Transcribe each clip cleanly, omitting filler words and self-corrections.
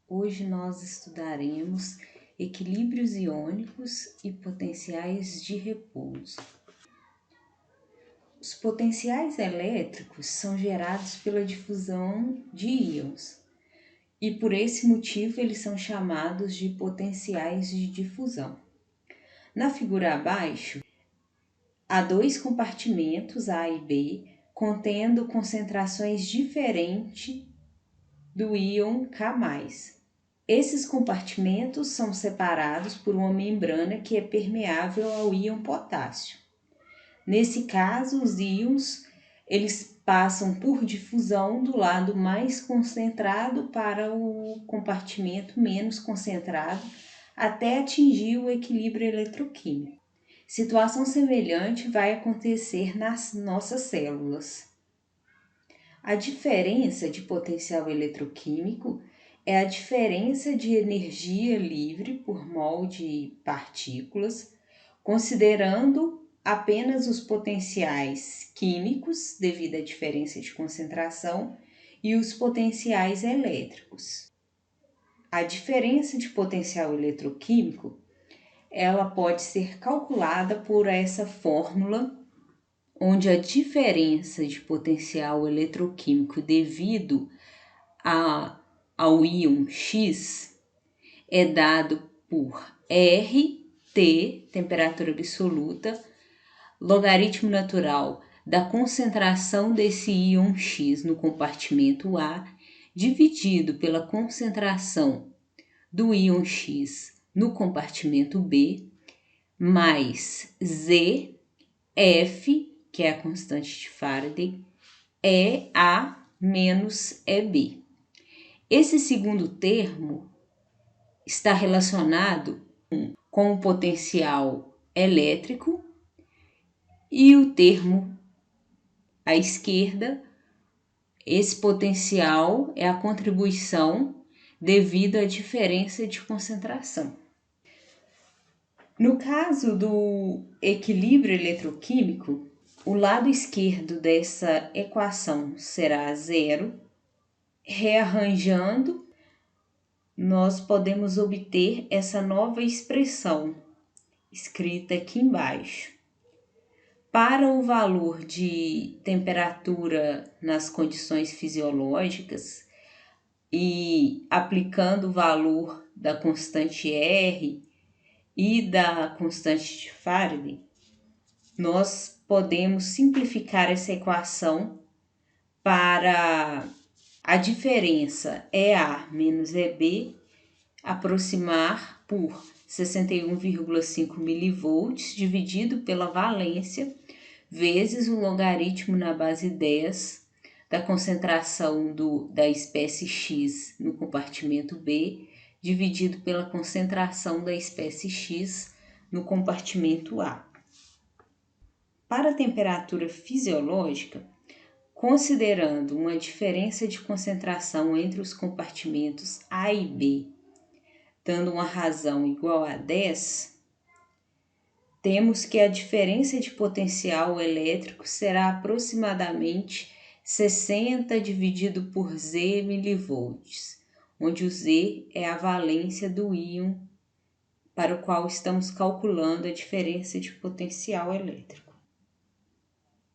Hoje nós estudaremos equilíbrios iônicos e potenciais de repouso. Os potenciais elétricos são gerados pela difusão de íons e por esse motivo eles são chamados de potenciais de difusão. Na figura abaixo, há dois compartimentos A e B contendo concentrações diferentes do íon K+. Esses compartimentos são separados por uma membrana que é permeável ao íon potássio. Nesse caso, os íons eles passam por difusão do lado mais concentrado para o compartimento menos concentrado até atingir o equilíbrio eletroquímico. Situação semelhante vai acontecer nas nossas células. A diferença de potencial eletroquímico é a diferença de energia livre por mol de partículas, considerando apenas os potenciais químicos, devido à diferença de concentração, e os potenciais elétricos. A diferença de potencial eletroquímico, ela pode ser calculada por essa fórmula, onde a diferença de potencial eletroquímico devido ao íon X é dado por RT, temperatura absoluta, logaritmo natural da concentração desse íon X no compartimento A, dividido pela concentração do íon X no compartimento B, mais ZF, que é a constante de Faraday, EA menos EB. Esse segundo termo está relacionado com o potencial elétrico e o termo à esquerda, esse potencial é a contribuição devido à diferença de concentração. No caso do equilíbrio eletroquímico, o lado esquerdo dessa equação será zero. Rearranjando, nós podemos obter essa nova expressão, escrita aqui embaixo. Para o valor de temperatura nas condições fisiológicas e aplicando o valor da constante R e da constante de Faraday, nós podemos simplificar essa equação para a diferença EA menos EB aproximar por 61,5 mV dividido pela valência vezes o logaritmo na base 10 da concentração da espécie X no compartimento B dividido pela concentração da espécie X no compartimento A. Para a temperatura fisiológica, considerando uma diferença de concentração entre os compartimentos A e B, dando uma razão igual a 10, temos que a diferença de potencial elétrico será aproximadamente 60 dividido por Z milivolts, onde o Z é a valência do íon para o qual estamos calculando a diferença de potencial elétrico.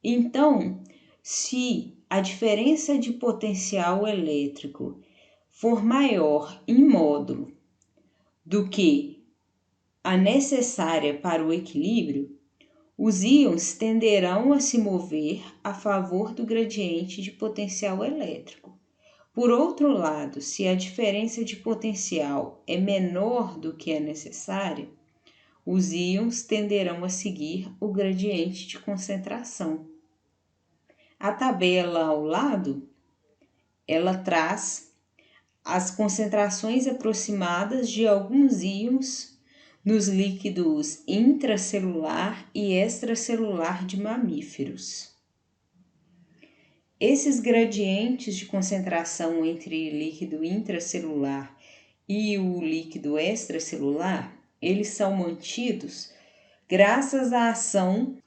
Então, se a diferença de potencial elétrico for maior em módulo do que a necessária para o equilíbrio, os íons tenderão a se mover a favor do gradiente de potencial elétrico. Por outro lado, se a diferença de potencial é menor do que a necessária, os íons tenderão a seguir o gradiente de concentração. A tabela ao lado, ela traz as concentrações aproximadas de alguns íons nos líquidos intracelular e extracelular de mamíferos. Esses gradientes de concentração entre líquido intracelular e o líquido extracelular, eles são mantidos graças à ação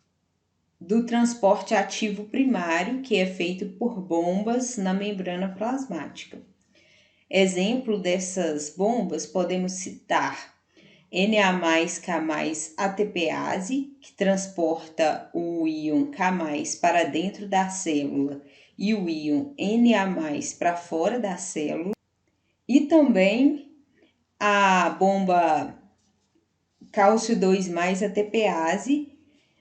do transporte ativo primário, que é feito por bombas na membrana plasmática. Exemplo dessas bombas podemos citar Na+K+ ATPase, que transporta o íon K+ para dentro da célula e o íon Na+ para fora da célula, e também a bomba cálcio 2+ ATPase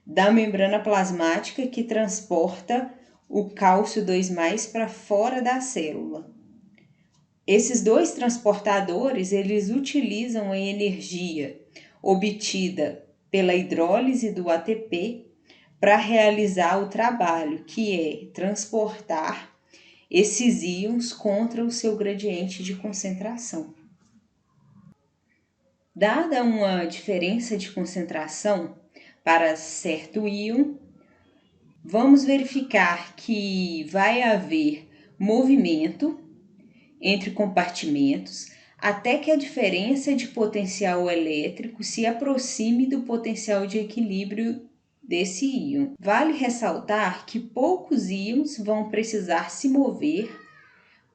da membrana plasmática, que transporta o cálcio 2+ para fora da célula. Esses dois transportadores, eles utilizam a energia obtida pela hidrólise do ATP para realizar o trabalho, que é transportar esses íons contra o seu gradiente de concentração. Dada uma diferença de concentração para certo íon, vamos verificar que vai haver movimento entre compartimentos até que a diferença de potencial elétrico se aproxime do potencial de equilíbrio desse íon. Vale ressaltar que poucos íons vão precisar se mover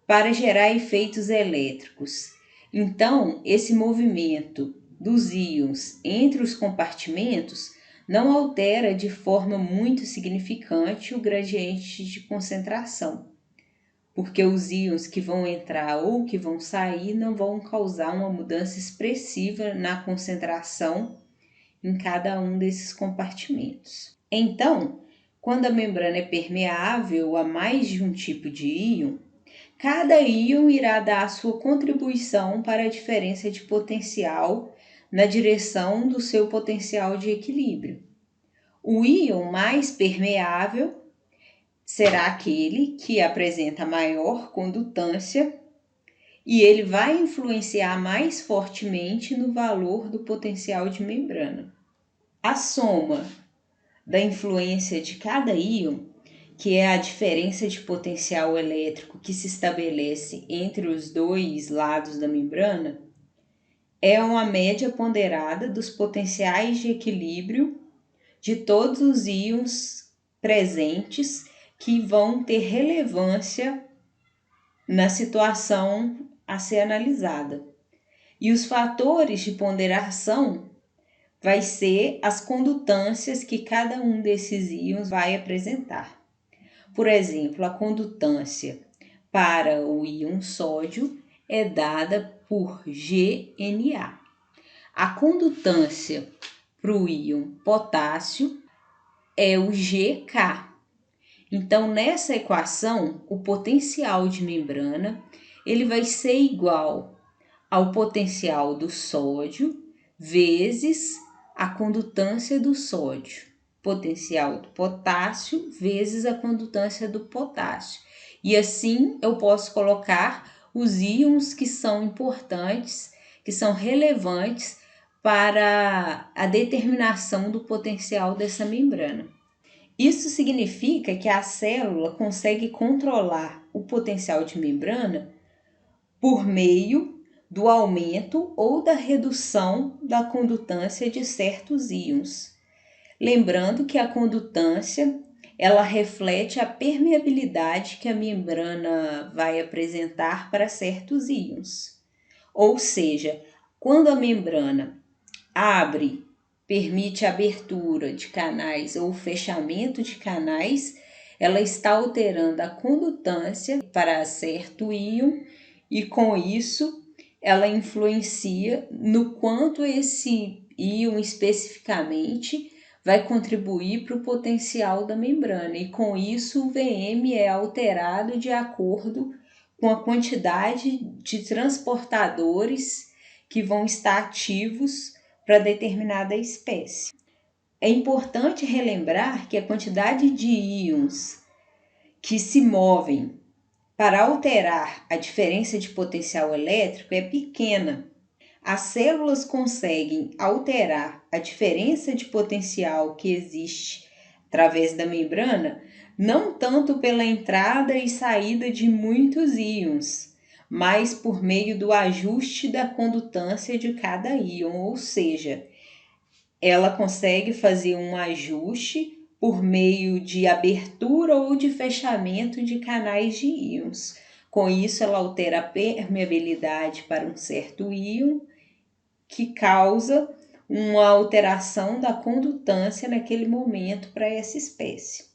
para gerar efeitos elétricos. Então, esse movimento dos íons entre os compartimentos não altera de forma muito significante o gradiente de concentração, porque os íons que vão entrar ou que vão sair não vão causar uma mudança expressiva na concentração em cada um desses compartimentos. Então, quando a membrana é permeável a mais de um tipo de íon, cada íon irá dar a sua contribuição para a diferença de potencial na direção do seu potencial de equilíbrio. O íon mais permeável será aquele que apresenta maior condutância e ele vai influenciar mais fortemente no valor do potencial de membrana. A soma da influência de cada íon, que é a diferença de potencial elétrico que se estabelece entre os dois lados da membrana, é uma média ponderada dos potenciais de equilíbrio de todos os íons presentes que vão ter relevância na situação a ser analisada. E os fatores de ponderação vai ser as condutâncias que cada um desses íons vai apresentar. Por exemplo, a condutância para o íon sódio é dada por GNA. A condutância para o íon potássio é o GK. Então, nessa equação, o potencial de membrana ele vai ser igual ao potencial do sódio vezes a condutância do sódio, potencial do potássio vezes a condutância do potássio. E assim eu posso colocar os íons que são importantes, que são relevantes para a determinação do potencial dessa membrana. Isso significa que a célula consegue controlar o potencial de membrana por meio do aumento ou da redução da condutância de certos íons. Lembrando que a condutância, ela reflete a permeabilidade que a membrana vai apresentar para certos íons. Ou seja, quando a membrana abre, permite a abertura de canais ou fechamento de canais, ela está alterando a condutância para certo íon e com isso ela influencia no quanto esse íon especificamente vai contribuir para o potencial da membrana, e com isso o VM é alterado de acordo com a quantidade de transportadores que vão estar ativos para determinada espécie. É importante relembrar que a quantidade de íons que se movem para alterar a diferença de potencial elétrico é pequena. As células conseguem alterar a diferença de potencial que existe através da membrana, não tanto pela entrada e saída de muitos íons, mas por meio do ajuste da condutância de cada íon, ou seja, ela consegue fazer um ajuste por meio de abertura ou de fechamento de canais de íons. Com isso, ela altera a permeabilidade para um certo íon, que causa uma alteração da condutância naquele momento para essa espécie.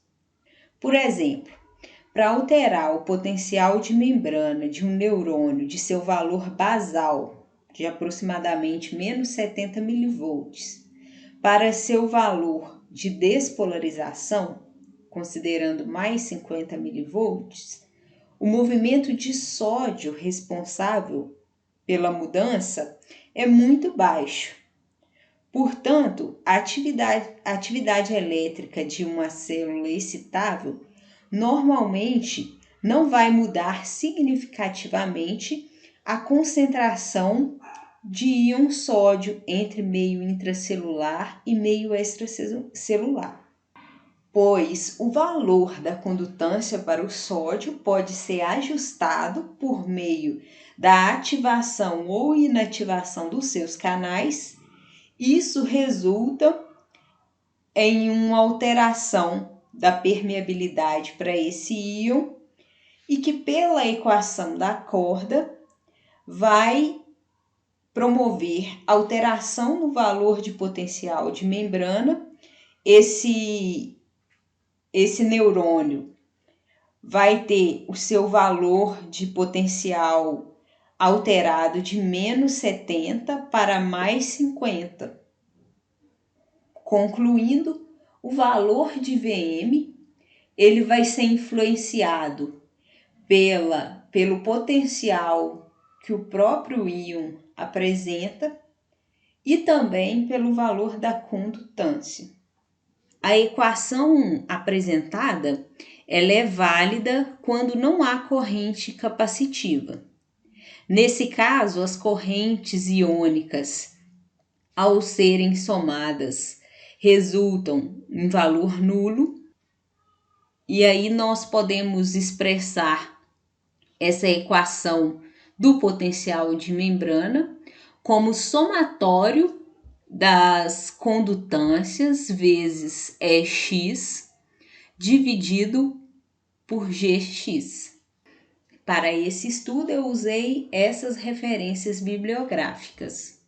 Por exemplo, para alterar o potencial de membrana de um neurônio de seu valor basal, de aproximadamente menos 70 mV, para seu valor de despolarização, considerando mais 50 mV, o movimento de sódio responsável pela mudança é muito baixo. Portanto, a atividade elétrica de uma célula excitável normalmente não vai mudar significativamente a concentração de íon sódio entre meio intracelular e meio extracelular, pois o valor da condutância para o sódio pode ser ajustado por meio da ativação ou inativação dos seus canais. Isso resulta em uma alteração da permeabilidade para esse íon e que, pela equação da corda, vai promover alteração no valor de potencial de membrana. Esse neurônio vai ter o seu valor de potencial alterado de menos 70 para mais 50. Concluindo, o valor de Vm ele vai ser influenciado pelo potencial que o próprio íon apresenta e também pelo valor da condutância. A equação apresentada ela é válida quando não há corrente capacitiva. Nesse caso, as correntes iônicas, ao serem somadas, resultam em valor nulo, e aí nós podemos expressar essa equação do potencial de membrana como somatório das condutâncias vezes Ex dividido por Gx. Para esse estudo eu usei essas referências bibliográficas.